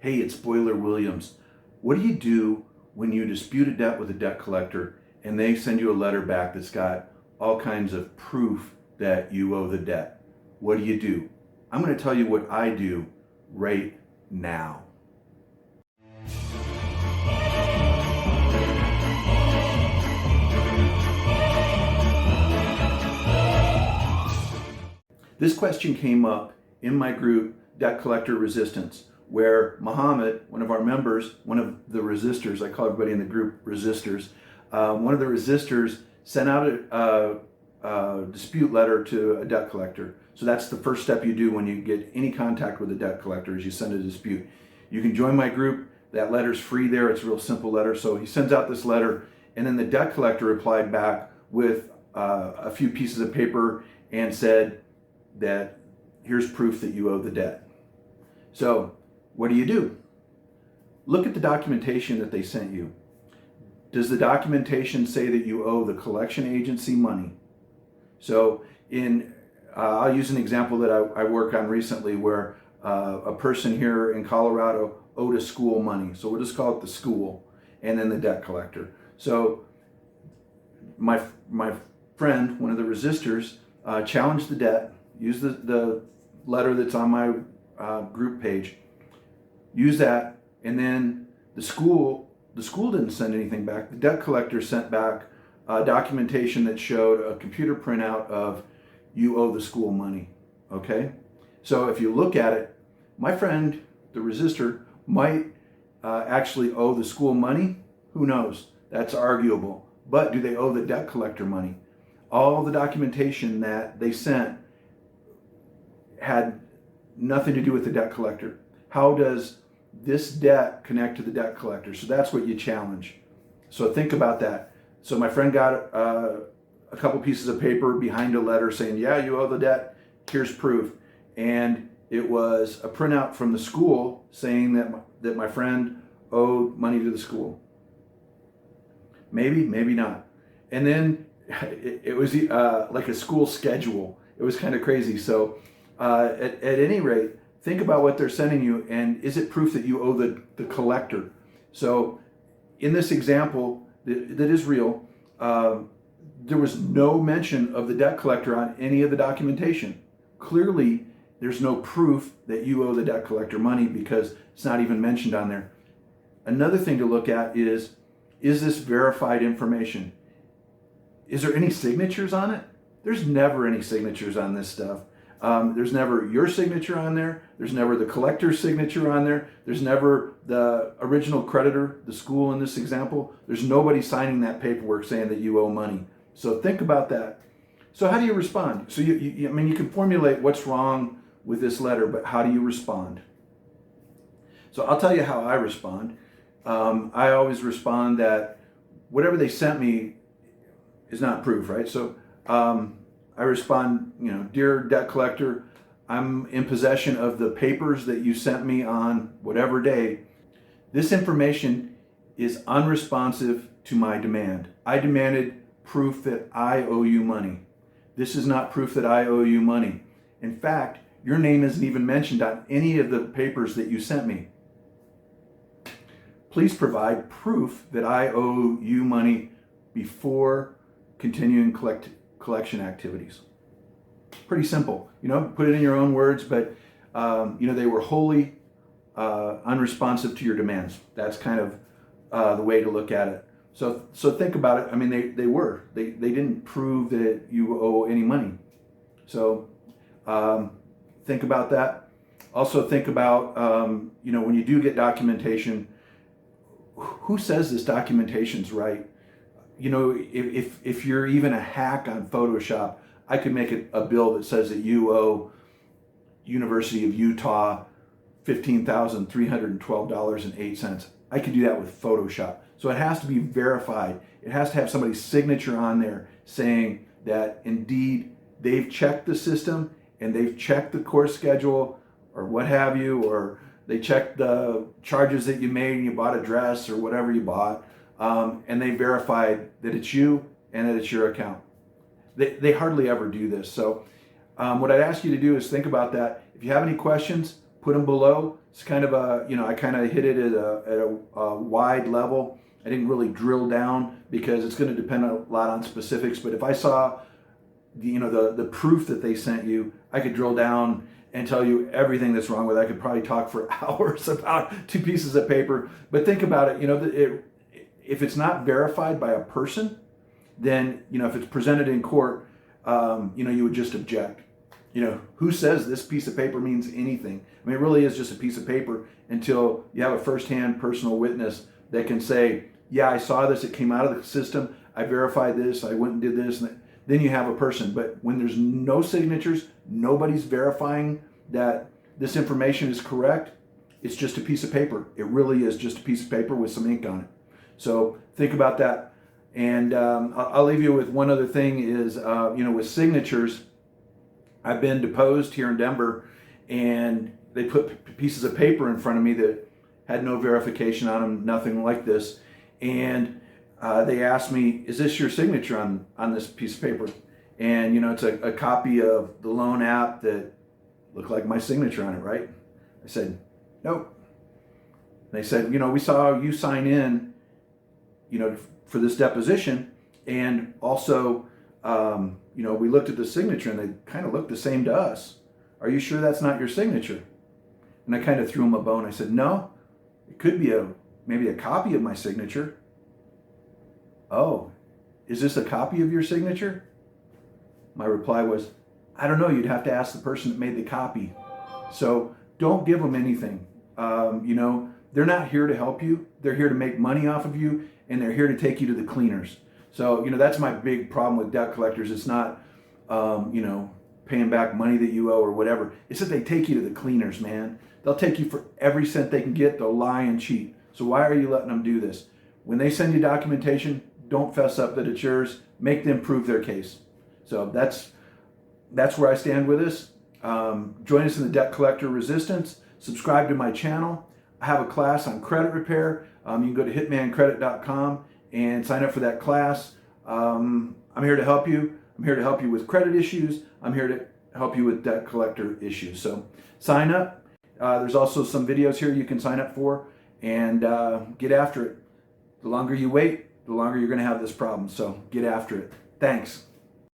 Hey, it's Boiler Williams. What do you do when you dispute a debt with a debt collector and they send you a letter back that's got all kinds of proof that you owe the debt? What do you do? I'm going to tell you what I do right now. This question came up in my group, Debt Collector Resistance, where Muhammad, one of our members, one of the resistors, I call everybody in the group resistors, one of the resistors sent out a dispute letter to a debt collector. So that's the first step you do when you get any contact with a debt collector, is you send a dispute. You can join my group. That letter's free there. It's a real simple letter. So he sends out this letter, and then the debt collector replied back with a few pieces of paper and said that here's proof that you owe the debt. So what do? Look at the documentation that they sent you. Does the documentation say that you owe the collection agency money? So I'll use an example that I work on recently, where a person here in Colorado owed a school money. So we'll just call it the school, and then the debt collector. So my friend, one of the resistors, challenged the debt, used the letter that's on my group page, use that, and then the school didn't send anything back. The debt collector sent back documentation that showed a computer printout of you owe the school money. Okay, so if you look at it, my friend, the resistor, might actually owe the school money. Who knows? That's arguable. But do they owe the debt collector money? All the documentation that they sent had nothing to do with the debt collector. How does this debt connect to the debt collector? So that's what you challenge. So think about that. So my friend got a couple pieces of paper behind a letter saying, yeah, you owe the debt, here's proof. And it was a printout from the school saying that my friend owed money to the school. Maybe, maybe not. And then it was like a school schedule. It was kind of crazy. So at any rate, think about what they're sending you, and is it proof that you owe the collector? So in this example that is real, there was no mention of the debt collector on any of the documentation. Clearly, there's no proof that you owe the debt collector money because it's not even mentioned on there. Another thing to look at is this verified information? Is there any signatures on it? There's never any signatures on this stuff. There's never your signature on there. There's never the collector's signature on there. There's never the original creditor, the school in this example. There's nobody signing that paperwork saying that you owe money. So think about that. So how do you respond? So I mean, you can formulate what's wrong with this letter, but how do you respond? So I'll tell you how I respond. I always respond that whatever they sent me is not proof, right? So I respond, dear debt collector, I'm in possession of the papers that you sent me on whatever day. This information is unresponsive to my demand. I demanded proof that I owe you money. This is not proof that I owe you money. In fact, your name isn't even mentioned on any of the papers that you sent me. Please provide proof that I owe you money before continuing collection activities. Pretty simple, put it in your own words, but they were wholly unresponsive to your demands. That's kind of the way to look at it. So think about it. I mean, they didn't prove that you owe any money. So think about that. Also think about, when you do get documentation, who says this documentation's right? If you're even a hack on Photoshop, I could make a bill that says that you owe University of Utah $15,312.08. I could do that with Photoshop. So it has to be verified. It has to have somebody's signature on there saying that indeed they've checked the system and they've checked the course schedule or what have you, or they checked the charges that you made and you bought a dress or whatever you bought, and they verified that it's you and that it's your account. They hardly ever do this. So what I'd ask you to do is think about that. If you have any questions, put them below. It's kind of a, I kind of hit it at a wide level. I didn't really drill down because it's going to depend a lot on specifics. But if I saw the proof that they sent you, I could drill down and tell you everything that's wrong with it. I could probably talk for hours about 2 pieces of paper. But think about it, if it's not verified by a person, then, if it's presented in court, you would just object. Who says this piece of paper means anything? I mean, it really is just a piece of paper until you have a firsthand personal witness that can say, yeah, I saw this, it came out of the system, I verified this, I went and did this, and then you have a person. But when there's no signatures, nobody's verifying that this information is correct, it's just a piece of paper. It really is just a piece of paper with some ink on it. So think about that. And I'll leave you with one other thing is, with signatures, I've been deposed here in Denver, and they put pieces of paper in front of me that had no verification on them, nothing like this. And they asked me, is this your signature on this piece of paper? And, it's a copy of the loan app that looked like my signature on it, right? I said, nope. They said, we saw you sign in, for this deposition. And also, we looked at the signature and they kind of looked the same to us. Are you sure that's not your signature? And I kind of threw him a bone. I said, no, it could be maybe a copy of my signature. Oh, is this a copy of your signature? My reply was, I don't know. You'd have to ask the person that made the copy. So don't give them anything. They're not here to help you. They're here to make money off of you, and they're here to take you to the cleaners. So, that's my big problem with debt collectors. It's not, paying back money that you owe or whatever. It's that they take you to the cleaners, man. They'll take you for every cent they can get. They'll lie and cheat. So why are you letting them do this? When they send you documentation, don't fess up that it's yours. Make them prove their case. So that's where I stand with this. Join us in the Debt Collector Resistance. Subscribe to my channel. I have a class on credit repair. You can go to hitmancredit.com and sign up for that class. I'm here to help you. I'm here to help you with credit issues. I'm here to help you with debt collector issues. So sign up. There's also some videos here you can sign up for and get after it. The longer you wait, the longer you're going to have this problem. So get after it. Thanks.